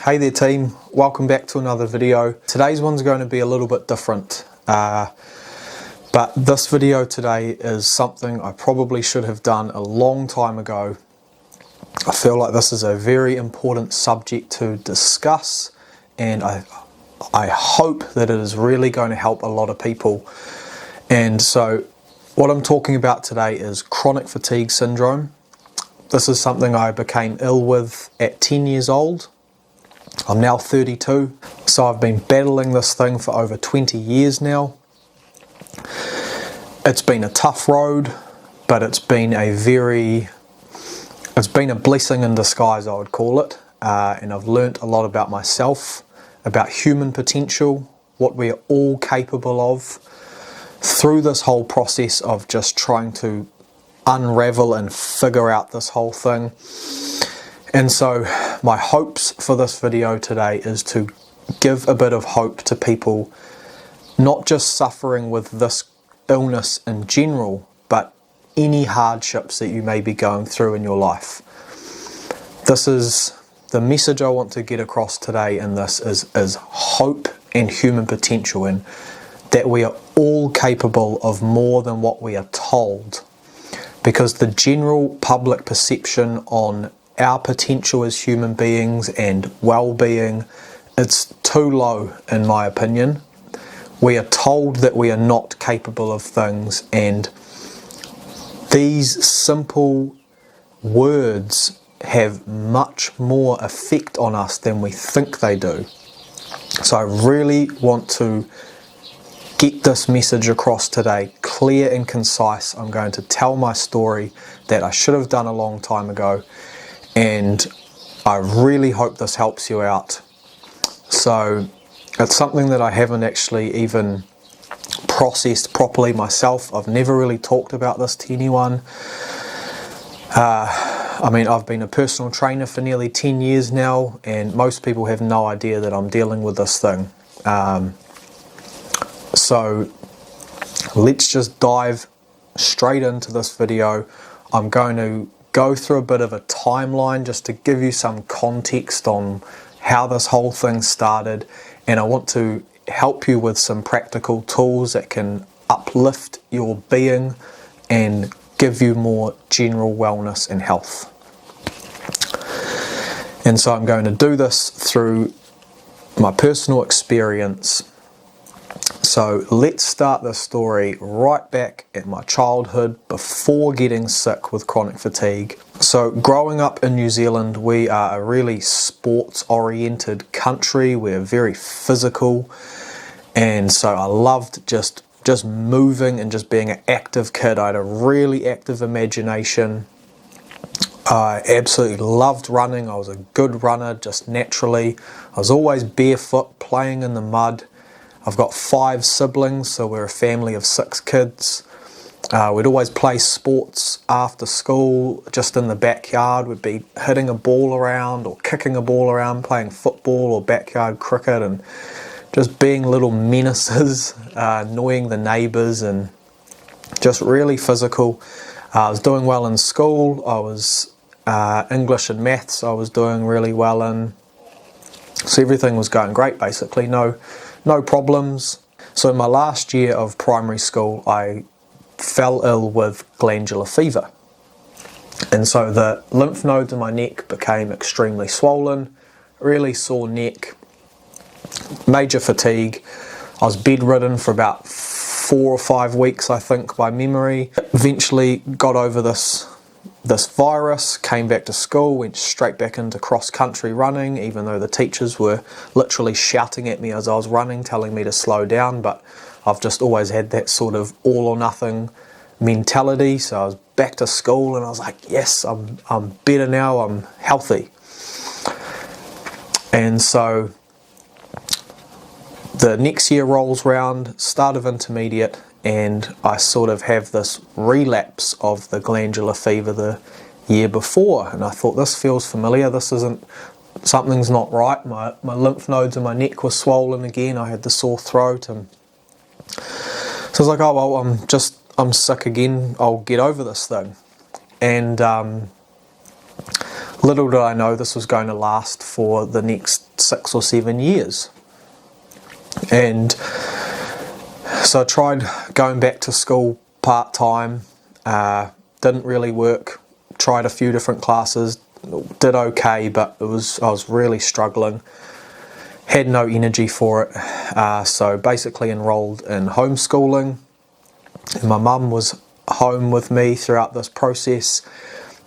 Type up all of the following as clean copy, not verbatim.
Hey there team, welcome back to another video. Today's one's going to be a little bit different, but this video today is something I probably should have done a long time ago. I feel like this is a very important subject to discuss, and I hope that it is really going to help a lot of people. And so what I'm talking about today is chronic fatigue syndrome. This is something I became ill with at 10 years old. I'm now 32, so I've been battling this thing for over 20 years now. It's been a tough road, but it's been a blessing in disguise, I would call it. And I've learnt a lot about myself, about human potential, what we are all capable of through this whole process of just trying to unravel and figure out this whole thing. And so my hopes for this video today is to give a bit of hope to people not just suffering with this illness in general, but any hardships that you may be going through in your life. This is the message I want to get across today, and this is hope and human potential, and that we are all capable of more than what we are told. Because the general public perception on our potential as human beings and well-being, it's too low in my opinion. We are told that we are not capable of things, and these simple words have much more effect on us than we think they do. So I really want to get this message across today, clear and concise. I'm going to tell my story that I should have done a long time ago, and I really hope this helps you out. So it's something that I haven't actually even processed properly myself. I've never really talked about this to anyone. I've been a personal trainer for nearly 10 years now, and most people have no idea that I'm dealing with this thing. So let's just dive straight into this video. I'm going to go through a bit of a timeline just to give you some context on how this whole thing started, and I want to help you with some practical tools that can uplift your being and give you more general wellness and health. And so I'm going to do this through my personal experience. So let's start this story right back at my childhood before getting sick with chronic fatigue. So growing up in New Zealand, we are a really sports-oriented country. We're very physical, and so I loved just moving and just being an active kid. I had a really active imagination. I absolutely loved running. I was a good runner just naturally. I was always barefoot, playing in the mud. I've got 5 siblings, so we're a family of 6 kids. We'd always play sports after school, just in the backyard. We'd be hitting a ball around or kicking a ball around, playing football or backyard cricket, and just being little menaces, annoying the neighbours, and just really physical. I was doing well in school. I was English and maths I was doing really well in. So everything was going great basically, no problems. So in my last year of primary school, I fell ill with glandular fever. And so the lymph nodes in my neck became extremely swollen, really sore neck, major fatigue. I was bedridden for about 4 or 5 weeks, I think, by memory. Eventually got over this virus, came back to school, went straight back into cross-country running, even though the teachers were literally shouting at me as I was running, telling me to slow down. But I've just always had that sort of all or nothing mentality. So I was back to school and I was like, yes, I'm better now, I'm healthy. And so the next year rolls round, start of intermediate, and I sort of have this relapse of the glandular fever the year before, and I thought, this feels familiar, something's not right. My lymph nodes in my neck were swollen again, I had the sore throat, and so I was like, oh well, I'm sick again, I'll get over this thing. And Little did I know this was going to last for the next 6 or 7 years. And so I tried going back to school part-time, didn't really work, tried a few different classes, did okay, but I was really struggling, had no energy for it, so basically enrolled in homeschooling, and my mum was home with me throughout this process.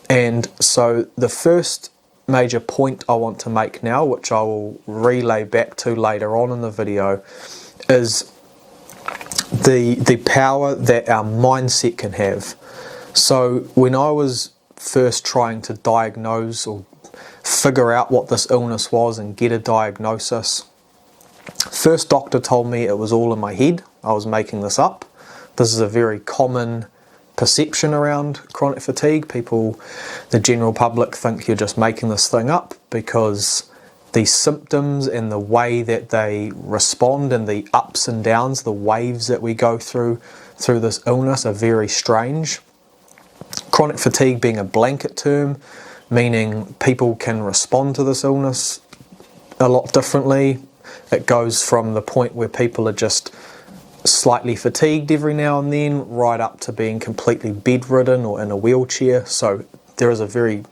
And so the first major point I want to make now, which I will relay back to later on in the video, is the power that our mindset can have. So when I was first trying to diagnose or figure out what this illness was and get a diagnosis, first doctor told me it was all in my head, I was making this up. This is a very common perception around chronic fatigue. People, the general public, think you're just making this thing up because the symptoms and the way that they respond and the ups and downs, the waves that we go through this illness are very strange. Chronic fatigue being a blanket term, meaning people can respond to this illness a lot differently. It goes from the point where people are just slightly fatigued every now and then, right up to being completely bedridden or in a wheelchair. So there is a very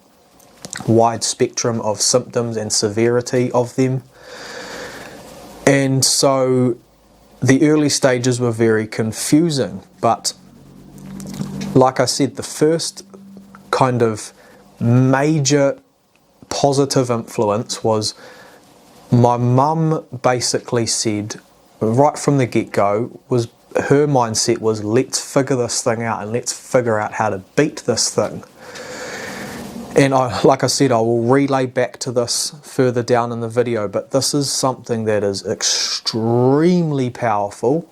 wide spectrum of symptoms and severity of them. And so the early stages were very confusing, but like I said, the first kind of major positive influence was my mum basically said, right from the get-go, was her mindset was, let's figure this thing out and let's figure out how to beat this thing. And like I said, I will relay back to this further down in the video, but this is something that is extremely powerful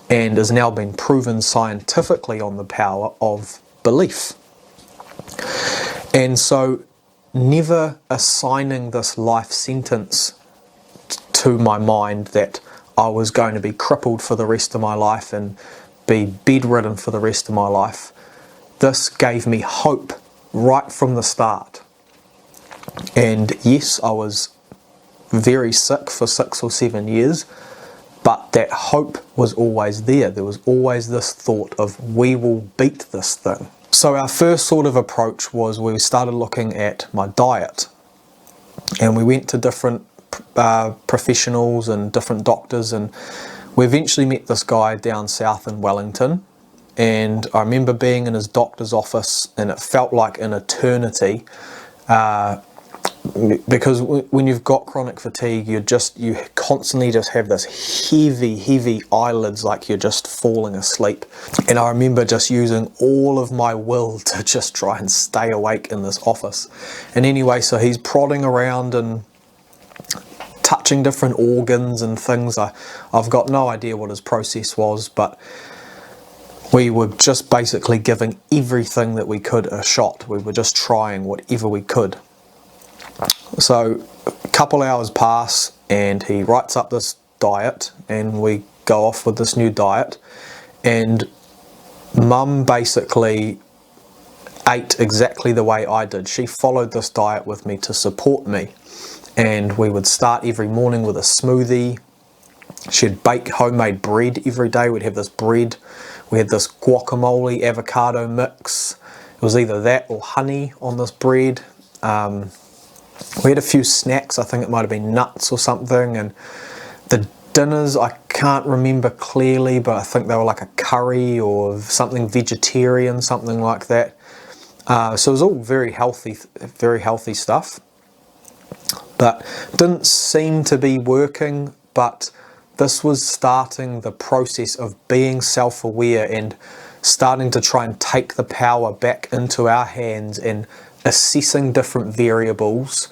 and has now been proven scientifically on the power of belief. And so never assigning this life sentence to my mind that I was going to be crippled for the rest of my life and be bedridden for the rest of my life. This gave me hope right from the start. And yes, I was very sick for 6 or 7 years, but that hope was always there. There was always this thought of, we will beat this thing. So our first sort of approach was we started looking at my diet, and we went to different professionals and different doctors, and we eventually met this guy down south in Wellington. And I remember being in his doctor's office, and it felt like an eternity, because when you've got chronic fatigue, you constantly just have this heavy eyelids, like you're just falling asleep. And I remember just using all of my will to just try and stay awake in this office. And anyway, so he's prodding around and touching different organs and things. I've got no idea what his process was, but we were just basically giving everything that we could a shot. We were just trying whatever we could. So a couple hours pass and he writes up this diet, and we go off with this new diet, and Mum basically ate exactly the way I did. She followed this diet with me to support me, and we would start every morning with a smoothie. She'd bake homemade bread every day. We'd have this bread. We had this guacamole avocado mix. It was either that or honey on this bread. We had a few snacks. I think it might have been nuts or something. And the dinners, I can't remember clearly, but I think they were like a curry or something vegetarian, something like that. So it was all very healthy stuff. But didn't seem to be working, but this was starting the process of being self-aware and starting to try and take the power back into our hands and assessing different variables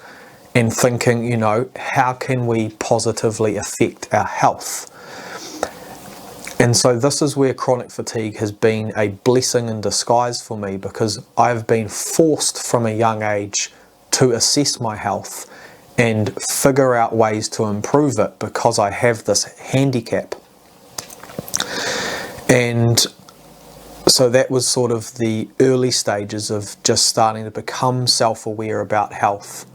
and thinking, you know, how can we positively affect our health? And so this is where chronic fatigue has been a blessing in disguise for me, because I've been forced from a young age to assess my health and figure out ways to improve it because I have this handicap. And So that was sort of the early stages of just starting to become self-aware about health.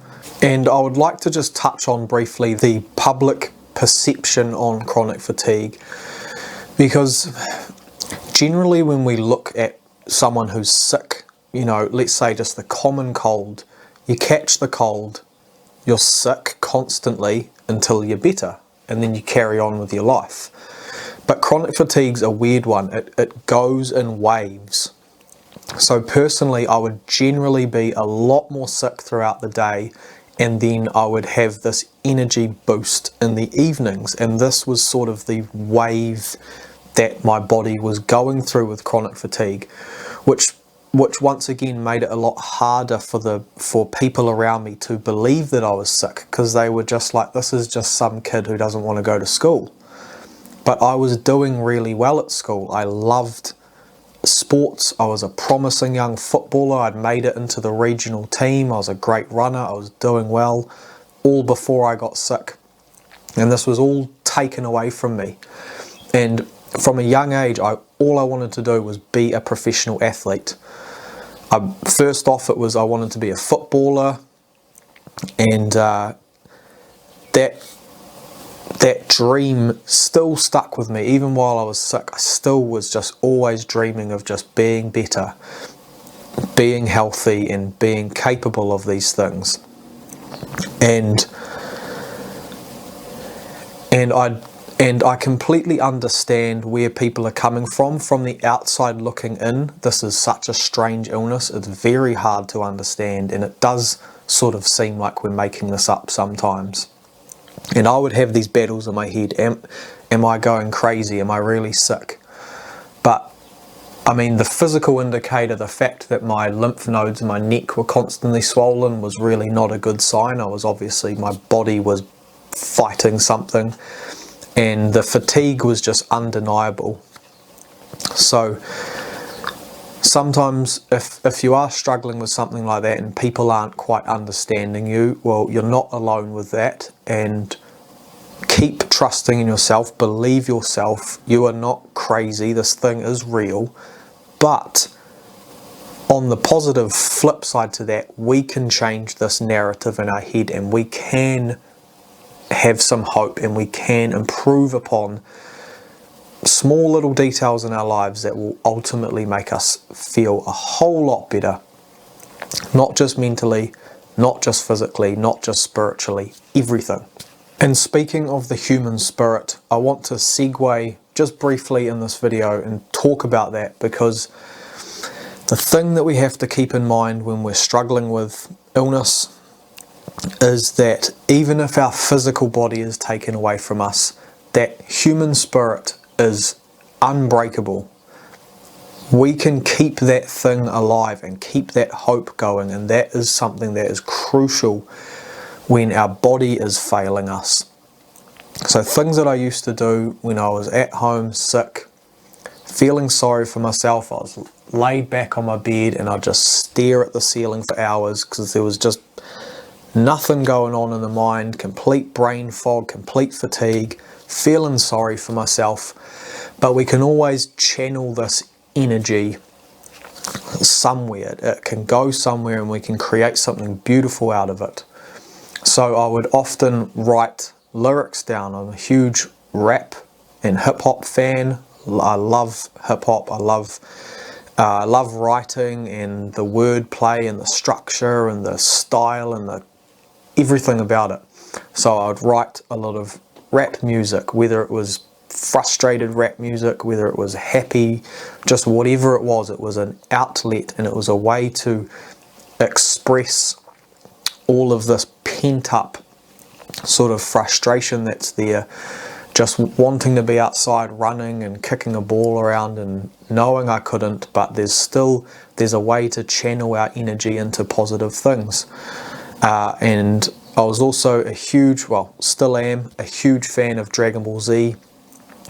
And I would like to just touch on briefly the public perception on chronic fatigue, because generally when we look at someone who's sick, you know, let's say just the common cold, you catch the cold, you're sick constantly until you're better, and then you carry on with your life. But chronic fatigue's a weird one. It goes in waves. So personally, I would generally be a lot more sick throughout the day, and then I would have this energy boost in the evenings. And this was sort of the wave that my body was going through with chronic fatigue, which once again made it a lot harder for people around me to believe that I was sick, because they were just like, this is just some kid who doesn't want to go to school. But I was doing really well at school. I loved sports. I was a promising young footballer. I'd made it into the regional team. I was a great runner. I was doing well, all before I got sick. And this was all taken away from me. And from a young age, all I wanted to do was be a professional athlete. First off, it was I wanted to be a footballer, and that dream still stuck with me. Even while I was sick, I still was just always dreaming of just being better, being healthy, and being capable of these things. And I completely understand where people are coming from the outside looking in. This is such a strange illness. It's very hard to understand, and it does sort of seem like we're making this up sometimes. And I would have these battles in my head. Am I going crazy? Am I really sick? But I mean, the physical indicator, the fact that my lymph nodes in my neck were constantly swollen, was really not a good sign. My body was fighting something, and the fatigue was just undeniable. So sometimes if you are struggling with something like that and people aren't quite understanding you, well, you're not alone with that, and keep trusting in yourself. Believe yourself. You are not crazy. This thing is real. But on the positive flip side to that, we can change this narrative in our head, and we can have some hope, and we can improve upon small little details in our lives that will ultimately make us feel a whole lot better. Not just mentally, not just physically, not just spiritually, everything. And speaking of the human spirit, I want to segue just briefly in this video and talk about that, because the thing that we have to keep in mind when we're struggling with illness is that even if our physical body is taken away from us, that human spirit is unbreakable. We can keep that thing alive and keep that hope going, and that is something that is crucial when our body is failing us. So things that I used to do when I was at home sick, feeling sorry for myself, I was laid back on my bed and I'd just stare at the ceiling for hours, because there was just nothing going on in the mind, complete brain fog, complete fatigue, feeling sorry for myself. But we can always channel this energy somewhere. It can go somewhere and we can create something beautiful out of it. So I would often write lyrics down. I'm a huge rap and hip hop fan. I love hip hop. I love writing and the wordplay and the structure and the style and everything about it. So I would write a lot of rap music, whether it was frustrated rap music, whether it was happy, just whatever it was an outlet, and it was a way to express all of this pent up sort of frustration that's there, just wanting to be outside running and kicking a ball around and knowing I couldn't, but there's a way to channel our energy into positive things. And I was also still am a huge fan of Dragon Ball Z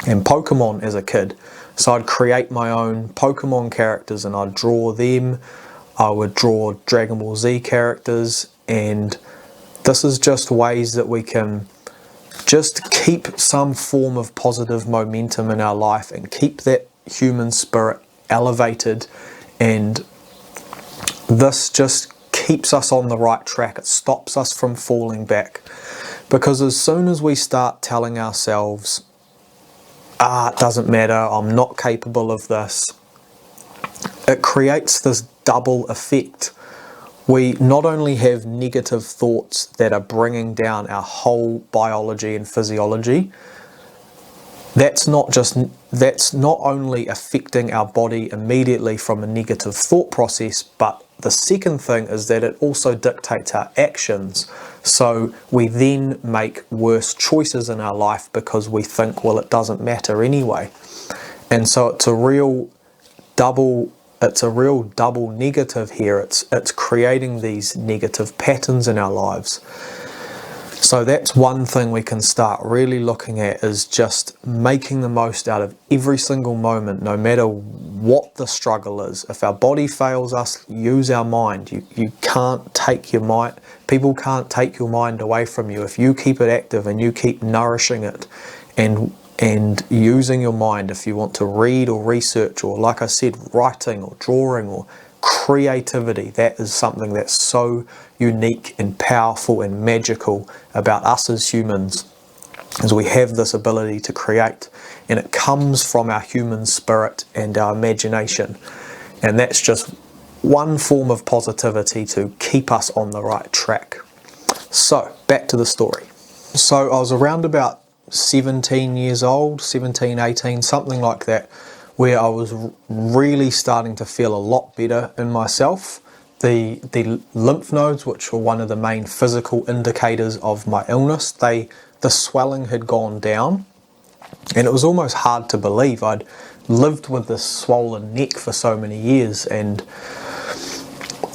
and Pokemon as a kid. So I'd create my own Pokemon characters and I'd draw them. I would draw Dragon Ball Z characters, and this is just ways that we can just keep some form of positive momentum in our life and keep that human spirit elevated, and this just keeps us on the right track. It stops us from falling back, because as soon as we start telling ourselves, it doesn't matter, I'm not capable of this, it creates this double effect. We not only have negative thoughts that are bringing down our whole biology and physiology, that's not only affecting our body immediately from a negative thought process, but the second thing is that it also dictates our actions. So we then make worse choices in our life because we think, well, it doesn't matter anyway. And so it's a real double negative here. It's creating these negative patterns in our lives. So that's one thing we can start really looking at, is just making the most out of every single moment, no matter what the struggle is. If our body fails us, use our mind. You can't take your mind, people can't take your mind away from you. If you keep it active and you keep nourishing it and using your mind, if you want to read or research, or like I said, writing or drawing or creativity, that is something that's so unique and powerful and magical about us as humans, is we have this ability to create, and it comes from our human spirit and our imagination, and that's just one form of positivity to keep us on the right track. So back to the story. So I was around about 17 years old, 17, 18, something like that, where I was really starting to feel a lot better in myself. The lymph nodes, which were one of the main physical indicators of my illness, the swelling had gone down, and it was almost hard to believe. I'd lived with this swollen neck for so many years, and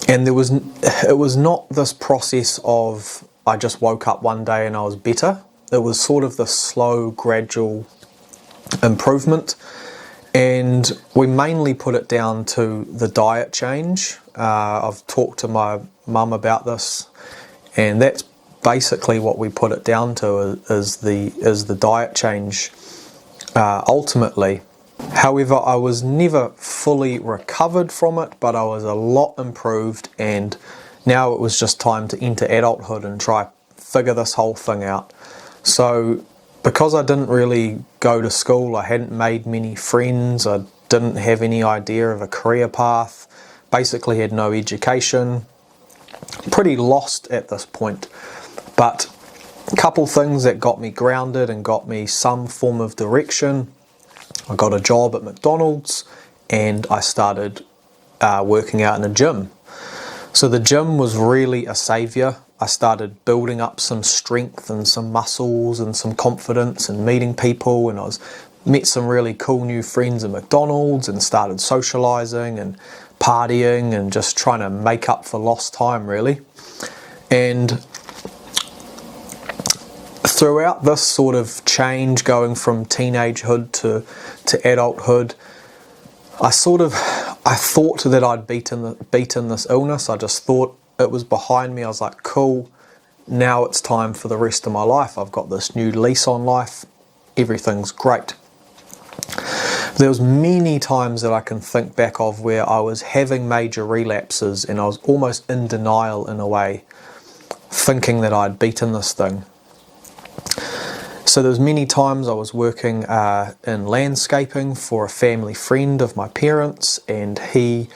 it was not this process of I just woke up one day and I was better. It was sort of the slow, gradual improvement. And we mainly put it down to the diet change. I've talked to my mum about this, and that's basically what we put it down to, is the diet change ultimately. However, I was never fully recovered from it, but I was a lot improved, and now it was just time to enter adulthood and try figure this whole thing out. So because I didn't really go to school, I hadn't made many friends, I didn't have any idea of a career path, basically had no education, pretty lost at this point. But a couple things that got me grounded and got me some form of direction. I got a job at McDonald's, and I started working out in a gym. So the gym was really a saviour. I started building up some strength and some muscles and some confidence and meeting people, and met some really cool new friends at McDonald's and started socialising and partying and just trying to make up for lost time, really. And throughout this sort of change, going from teenagehood to adulthood, I thought that I'd beaten this illness. I just thought it was behind me. I was like, cool, now it's time for the rest of my life. I've got this new lease on life. Everything's great. There was many times that I can think back of where I was having major relapses, and I was almost in denial in a way, thinking that I'd beaten this thing. So there's many times I was working in landscaping for a family friend of my parents, and he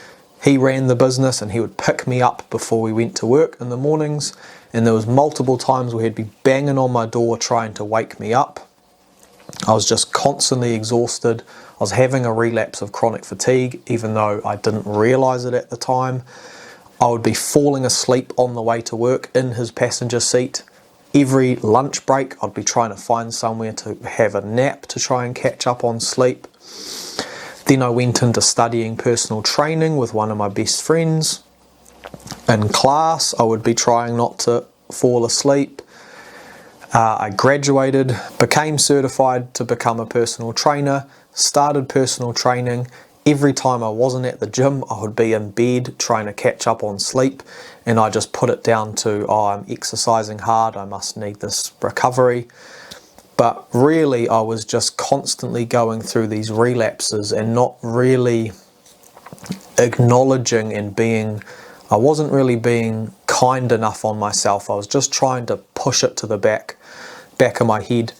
ran the business, and he would pick me up before we went to work in the mornings, and there was multiple times where he'd be banging on my door trying to wake me up. I was just constantly exhausted. I was having a relapse of chronic fatigue, even though I didn't realise it at the time. I would be falling asleep on the way to work in his passenger seat. Every lunch break, I'd be trying to find somewhere to have a nap to try and catch up on sleep. Then I went into studying personal training with one of my best friends. In class, I would be trying not to fall asleep. I graduated, became certified to become a personal trainer, started personal training. Every time I wasn't at the gym, I would be in bed trying to catch up on sleep, and I just put it down to, I'm exercising hard, I must need this recovery. But really, I was just constantly going through these relapses and not really acknowledging and I wasn't really being kind enough on myself. I was just trying to push it to the back of my head.